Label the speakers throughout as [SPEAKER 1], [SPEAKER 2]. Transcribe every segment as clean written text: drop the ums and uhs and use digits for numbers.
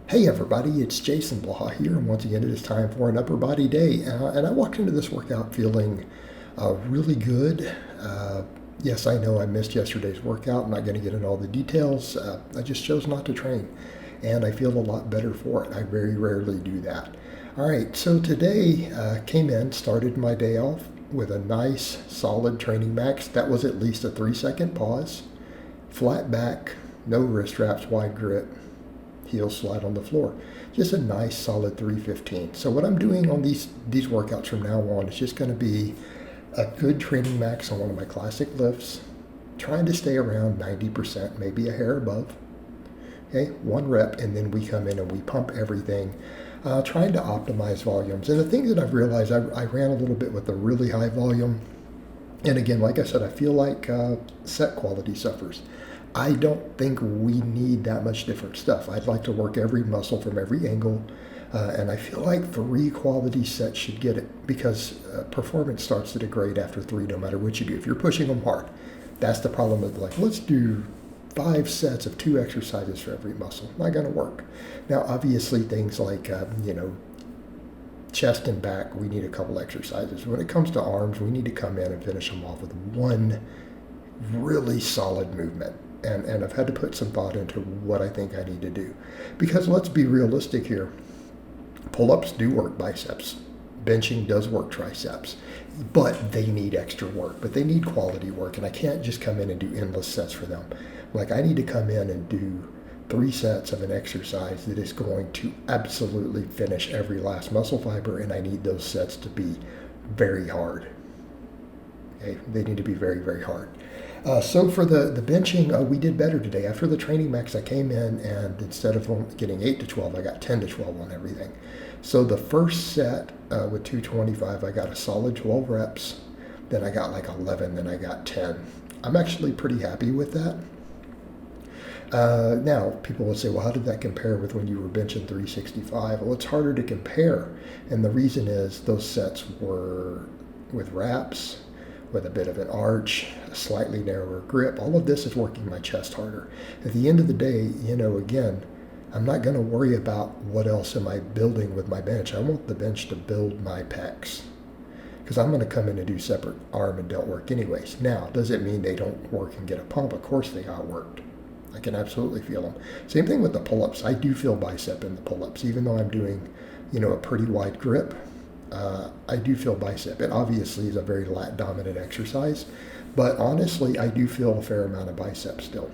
[SPEAKER 1] Hey everybody, it's Jason Blaha here, and once again it is time for an upper body day. And I walked into this workout feeling really good. Yes, I know I missed yesterday's workout. I'm not going to get into all the details. I just chose not to train, and I feel a lot better for it. I very rarely do that. All right, so today came in, started my day off with a nice solid training max. That was at least a 3-second pause, flat back, no wrist wraps, wide grip, heel slide on the floor. Just a nice solid 315. So what I'm doing on these workouts from now on is just going to be a good training max on one of my classic lifts, trying to stay around 90%, maybe a hair above. Okay, 1 rep, and then we come in and we pump everything, trying to optimize volumes. And the thing that I've realized, I ran a little bit with a really high volume. And again, like I said, I feel like set quality suffers. I don't think we need that much different stuff. I'd like to work every muscle from every angle, and I feel like 3 quality sets should get it, because performance starts to degrade after 3 no matter what you do. If you're pushing them hard, that's the problem with, like, let's do 5 sets of 2 exercises for every muscle. Not going to work. Now, obviously, things like, chest and back, we need a couple exercises. When it comes to arms, we need to come in and finish them off with 1 really solid movement. And I've had to put some thought into what I think I need to do. Because let's be realistic here. Pull-ups do work biceps. Benching does work triceps. But they need extra work. But they need quality work. And I can't just come in and do endless sets for them. Like, I need to come in and do 3 sets of an exercise that is going to absolutely finish every last muscle fiber. And I need those sets to be very hard. Okay? They need to be very, very hard. So for the benching, we did better today. After the training max, I came in, and instead of getting 8 to 12, I got 10 to 12 on everything. So the first set with 225, I got a solid 12 reps. Then I got like 11, then I got 10. I'm actually pretty happy with that. Now, people will say, well, how did that compare with when you were benching 365? Well, it's harder to compare. And the reason is those sets were with wraps, with a bit of an arch, a slightly narrower grip. All of this is working my chest harder. At the end of the day, again, I'm not going to worry about what else am I building with my bench. I want the bench to build my pecs, because I'm going to come in and do separate arm and delt work anyways. Now, does it mean they don't work and get a pump? Of course they got worked. I can absolutely feel them. Same thing with the pull-ups. I do feel bicep in the pull-ups, even though I'm doing, a pretty wide grip. I do feel bicep. It obviously is a very lat dominant exercise, but honestly, I do feel a fair amount of bicep still.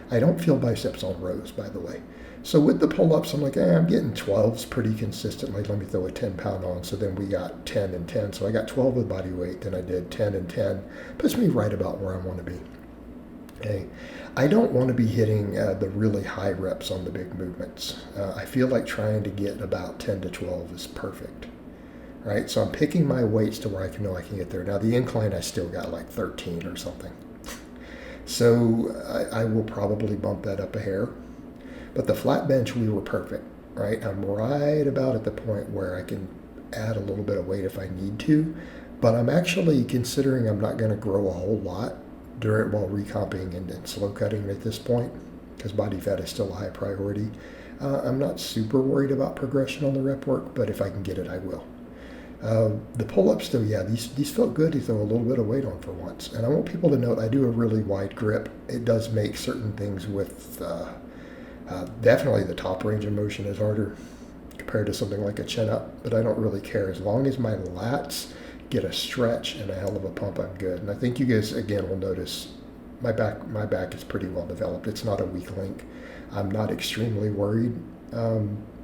[SPEAKER 1] I don't feel biceps on rows, by the way. So with the pull-ups, I'm like, I'm getting 12s pretty consistently. Let me throw a 10-pound on. So then we got 10 and 10. So I got 12 with body weight. Then I did 10 and 10. Puts me right about where I want to be. Okay. I don't want to be hitting the really high reps on the big movements. I feel like trying to get about 10 to 12 is perfect. Right, so I'm picking my weights to where I know I can get there. Now the incline, I still got like 13 or something. So I will probably bump that up a hair. But the flat bench, we were perfect, right? I'm right about at the point where I can add a little bit of weight if I need to. But I'm actually considering I'm not going to grow a whole lot while recomping and slow cutting at this point, because body fat is still a high priority. I'm not super worried about progression on the rep work, but if I can get it, I will. The pull-ups, though, yeah, these felt good to throw a little bit of weight on for once. And I want people to note I do a really wide grip. It does make certain things with, definitely the top range of motion is harder compared to something like a chin-up, but I don't really care. As long as my lats get a stretch and a hell of a pump, I'm good. And I think you guys, again, will notice my back is pretty well developed. It's not a weak link. I'm not extremely worried,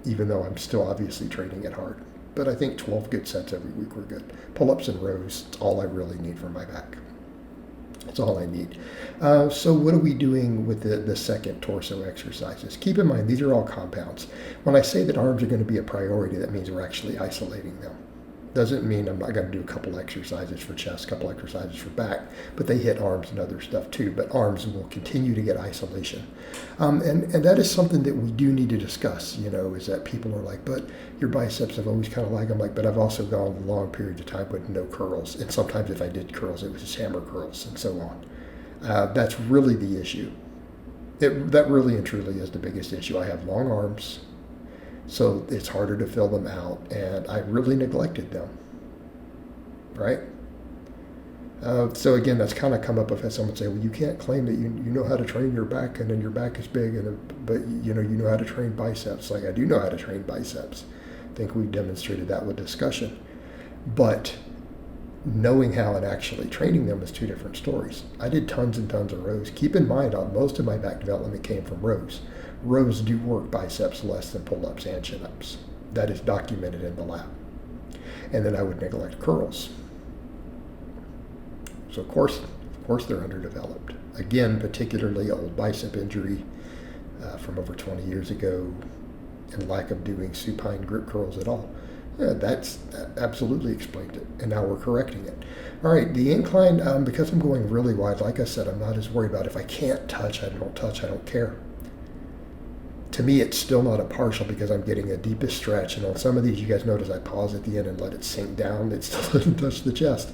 [SPEAKER 1] even though I'm still obviously training it hard. But I think 12 good sets every week were good. Pull-ups and rows, it's all I really need for my back. That's all I need. So what are we doing with the second torso exercises? Keep in mind, these are all compounds. When I say that arms are going to be a priority, that means we're actually isolating them. Doesn't mean I'm not going to do a couple exercises for chest, a couple exercises for back, but they hit arms and other stuff too. But arms will continue to get isolation. And that is something that we do need to discuss, is that people are like, but your biceps have always kind of lagged. I'm like, but I've also gone long periods of time with no curls. And sometimes if I did curls, it was just hammer curls and so on. That's really the issue. That really and truly is the biggest issue. I have long arms. So it's harder to fill them out, and I really neglected them, right? So again, that's kind of come up. I've had someone say, "Well, you can't claim that you know how to train your back, and then your back is big, but you know how to train biceps." Like, I do know how to train biceps. I think we've demonstrated that with discussion, but knowing how and actually training them is two different stories. I did tons and tons of rows. Keep in mind, most of my back development came from rows. Rows do work biceps less than pull-ups and chin-ups. That is documented in the lab. And then I would neglect curls. So of course they're underdeveloped. Again, particularly old bicep injury from over 20 years ago, and lack of doing supine grip curls at all. Yeah, that's absolutely explained it, and now we're correcting it. All right, the incline, because I'm going really wide, like I said, I'm not as worried about if I can't touch, I don't care. To me, it's still not a partial because I'm getting a deepest stretch, and on some of these, you guys notice I pause at the end and let it sink down. It still doesn't touch the chest.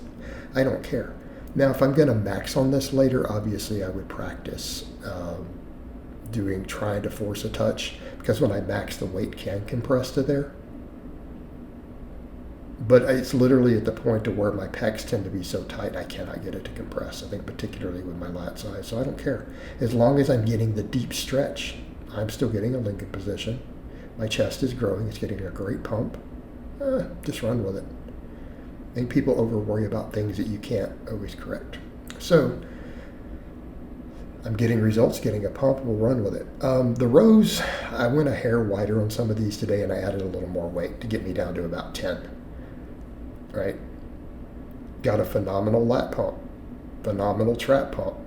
[SPEAKER 1] I don't care. Now, if I'm going to max on this later, obviously I would practice trying to force a touch, because when I max, the weight can compress to there. But it's literally at the point to where my pecs tend to be so tight I cannot get it to compress. I think particularly with my lat size, so I don't care. As long as I'm getting the deep stretch, I'm still getting a Lincoln position. My chest is growing. It's getting a great pump. Just run with it. I think people over worry about things that you can't always correct. So I'm getting results, getting a pump. We'll run with it. The rows, I went a hair wider on some of these today, and I added a little more weight to get me down to about 10. Right? Got a phenomenal lat pump, phenomenal trap pump.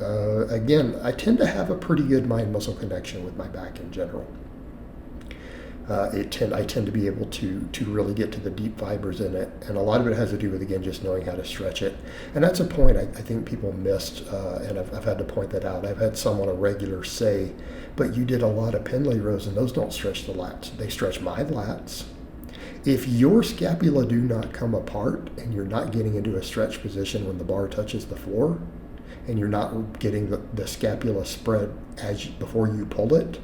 [SPEAKER 1] Again, I tend to have a pretty good mind-muscle connection with my back in general. I tend to be able to really get to the deep fibers in it, and a lot of it has to do with, again, just knowing how to stretch it. And that's a point I think people missed, and I've had to point that out. I've had someone, a regular, say, "But you did a lot of Pendlay rows, and those don't stretch the lats." They stretch my lats. If your scapula do not come apart and you're not getting into a stretch position when the bar touches the floor, and you're not getting the scapula spread before you pull it,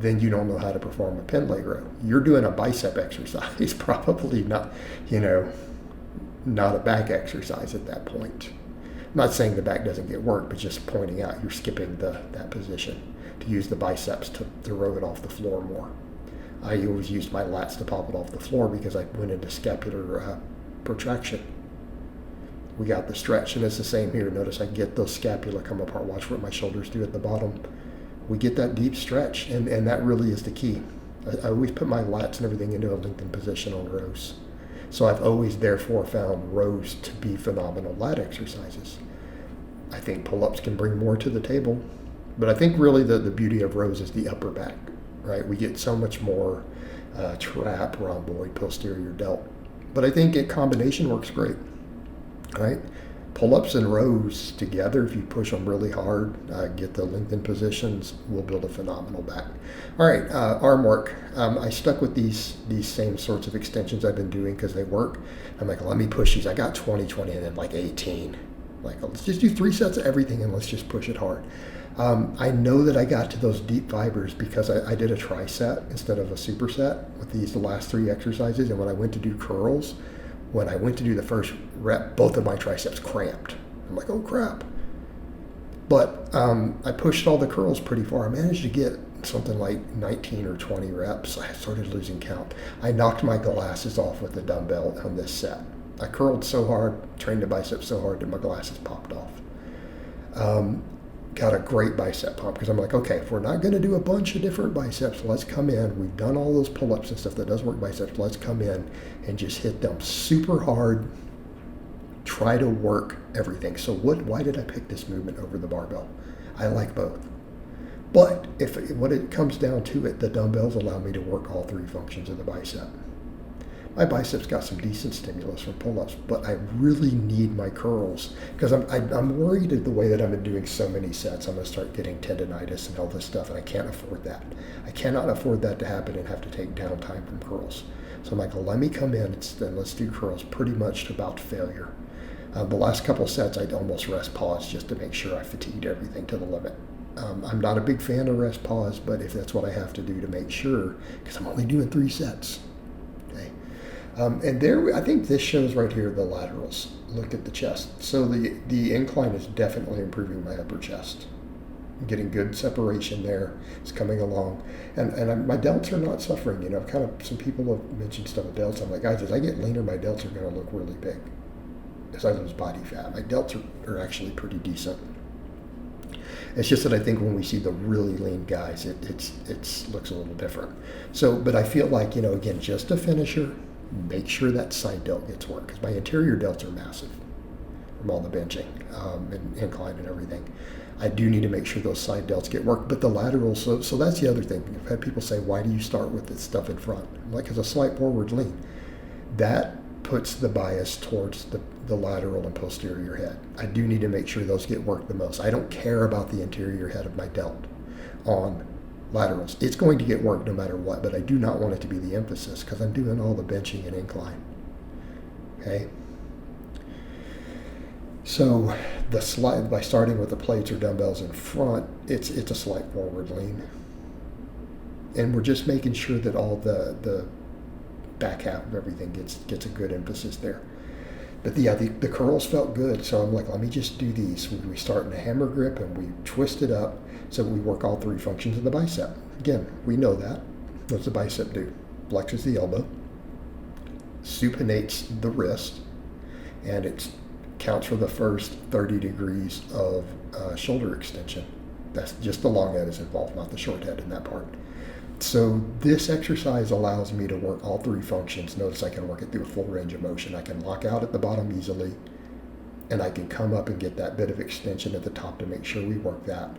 [SPEAKER 1] then you don't know how to perform a Pendlay row. You're doing a bicep exercise, probably not a back exercise at that point. I'm not saying the back doesn't get work, but just pointing out you're skipping that position to use the biceps to row it off the floor more. I always used my lats to pop it off the floor because I went into scapular protraction. We got the stretch, and it's the same here. Notice I get those scapula come apart. Watch what my shoulders do at the bottom. We get that deep stretch, and that really is the key. I always put my lats and everything into a lengthened position on rows. So I've always, therefore, found rows to be phenomenal lat exercises. I think pull-ups can bring more to the table, but I think really the beauty of rows is the upper back. Right, we get so much more trap, rhomboid, posterior delt. But I think a combination works great, right? Pull-ups and rows together, if you push them really hard, get the lengthened positions, will build a phenomenal back. All right, arm work. I stuck with these same sorts of extensions I've been doing because they work. I'm like, let me push these. I got 20, and then like 18. Like, let's just do 3 sets of everything and let's just push it hard. I know that I got to those deep fibers because I did a tricep instead of a superset with the last 3 exercises. And when I went to do curls, when I went to do the first rep, both of my triceps cramped. I'm like, oh crap. But I pushed all the curls pretty far. I managed to get something like 19 or 20 reps. I started losing count. I knocked my glasses off with the dumbbell on this set. I curled so hard, trained the biceps so hard that my glasses popped off. Got a great bicep pump because I'm like, okay, if we're not going to do a bunch of different biceps, let's come in. We've done all those pull-ups and stuff that does work biceps. Let's come in and just hit them super hard. Try to work everything. So why did I pick this movement over the barbell? I like both. But when it comes down to it, the dumbbells allow me to work all 3 functions of the bicep. My biceps got some decent stimulus from pull-ups, but I really need my curls because I'm worried at the way that I've been doing so many sets. I'm going to start getting tendonitis and all this stuff, and I can't afford that. I cannot afford that to happen and have to take downtime from curls. So I'm like, well, let me come in and let's do curls pretty much to about failure. The last couple sets, I'd almost rest pause just to make sure I fatigued everything to the limit. I'm not a big fan of rest pause, but if that's what I have to do to make sure, because I'm only doing 3 sets. Okay. And there, I think this shows right here the laterals. Look at the chest. So the incline is definitely improving my upper chest. I'm getting good separation there. It's coming along. And my delts are not suffering. You know, kind of some people have mentioned stuff with delts. I'm like, guys, as I get leaner, my delts are going to look really big. As I lose body fat, my delts are actually pretty decent. It's just that I think when we see the really lean guys, it looks a little different. So, but I feel like, you know, again, just a finisher, make sure that side delt gets work, because my interior delts are massive from all the benching and incline and everything. I do need to make sure those side delts get work, but the laterals, so that's the other thing. I've had people say, why do you start with this stuff in front? I'm like, it's a slight forward lean. That puts the bias towards the lateral and posterior head. I do need to make sure those get worked the most. I don't care about the interior head of my delt on laterals. It's going to get worked no matter what, but I do not want it to be the emphasis because I'm doing all the benching and incline. Okay? So the slide, by starting with the plates or dumbbells in front, it's a slight forward lean. And we're just making sure that all the back half of everything gets a good emphasis there. But the curls felt good, so I'm like, let me just do these. We start in a hammer grip and we twist it up so we work all 3 functions of the bicep. Again, we know that. What does the bicep do? Flexes the elbow, supinates the wrist, and it counts for the first 30 degrees of shoulder extension. That's just the long head is involved, not the short head in that part. So this exercise allows me to work all 3 functions. Notice I can work it through a full range of motion. I can lock out at the bottom easily, and I can come up and get that bit of extension at the top to make sure we work that.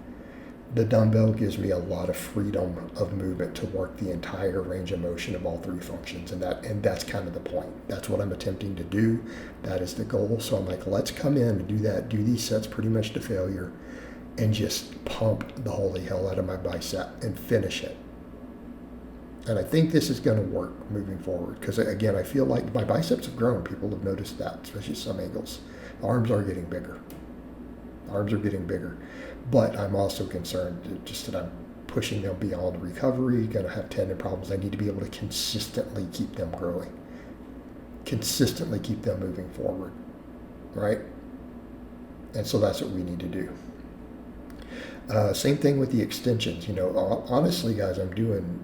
[SPEAKER 1] The dumbbell gives me a lot of freedom of movement to work the entire range of motion of all 3 functions, and that's kind of the point. That's what I'm attempting to do. That is the goal. So I'm like, let's come in and do that, do these sets pretty much to failure, and just pump the holy hell out of my bicep and finish it. And I think this is going to work moving forward because, again, I feel like my biceps have grown. People have noticed that, especially some angles. Arms are getting bigger. But I'm also concerned just that I'm pushing them beyond recovery, going to have tendon problems. I need to be able to consistently keep them growing, consistently keep them moving forward, right? And so that's what we need to do. Same thing with the extensions. You know, honestly, guys, I'm doing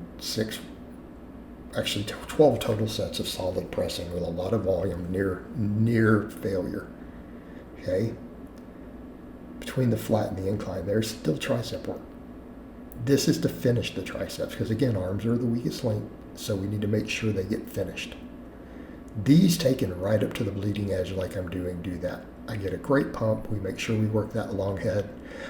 [SPEAKER 1] 12 total sets of solid pressing with a lot of volume, near failure. Okay? Between the flat and the incline, there's still tricep work. This is to finish the triceps, because again, arms are the weakest link, so we need to make sure they get finished. These taken right up to the bleeding edge like I'm doing do that. I get a great pump. We make sure we work that long head.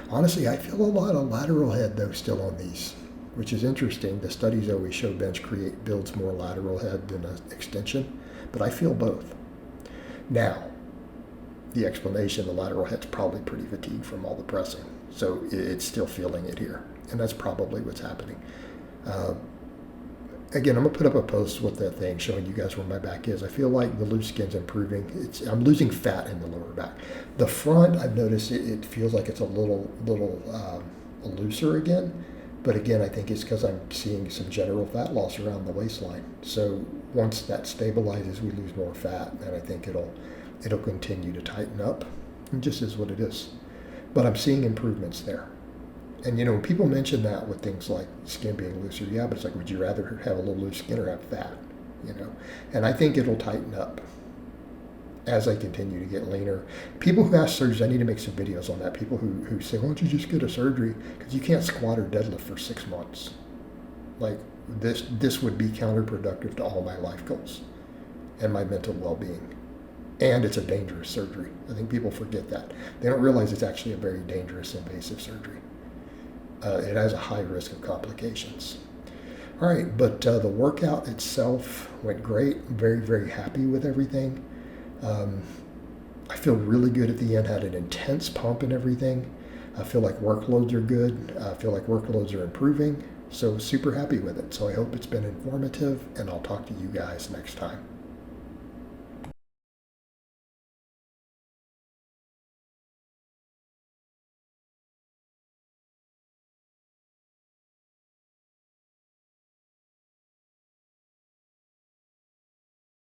[SPEAKER 1] Honestly, I feel a lot of lateral head though still on these, which is interesting. The studies always show bench builds more lateral head than an extension, but I feel both. Now, the explanation, the lateral head's probably pretty fatigued from all the pressing, so it's still feeling it here, and that's probably what's happening. Again, I'm going to put up a post with that thing showing you guys where my back is. I feel like the loose skin's improving. I'm losing fat in the lower back. The front, I've noticed it feels like it's a little looser again. But again, I think it's because I'm seeing some general fat loss around the waistline. So once that stabilizes, we lose more fat, and I think it'll continue to tighten up. It just is what it is. But I'm seeing improvements there. And, you know, when people mention that with things like skin being looser, yeah, but it's like, would you rather have a little loose skin or have fat, you know? And I think it'll tighten up as I continue to get leaner. People who ask surgeries, I need to make some videos on that. People who say, why don't you just get a surgery? Because you can't squat or deadlift for 6 months. Like, this would be counterproductive to all my life goals and my mental well-being. And it's a dangerous surgery. I think people forget that. They don't realize it's actually a very dangerous, invasive surgery. It has a high risk of complications. All right, but the workout itself went great. I'm very, very happy with everything. I feel really good at the end, had an intense pump and everything. I feel like workloads are good. I feel like workloads are improving. So super happy with it. So I hope it's been informative, and I'll talk to you guys next time.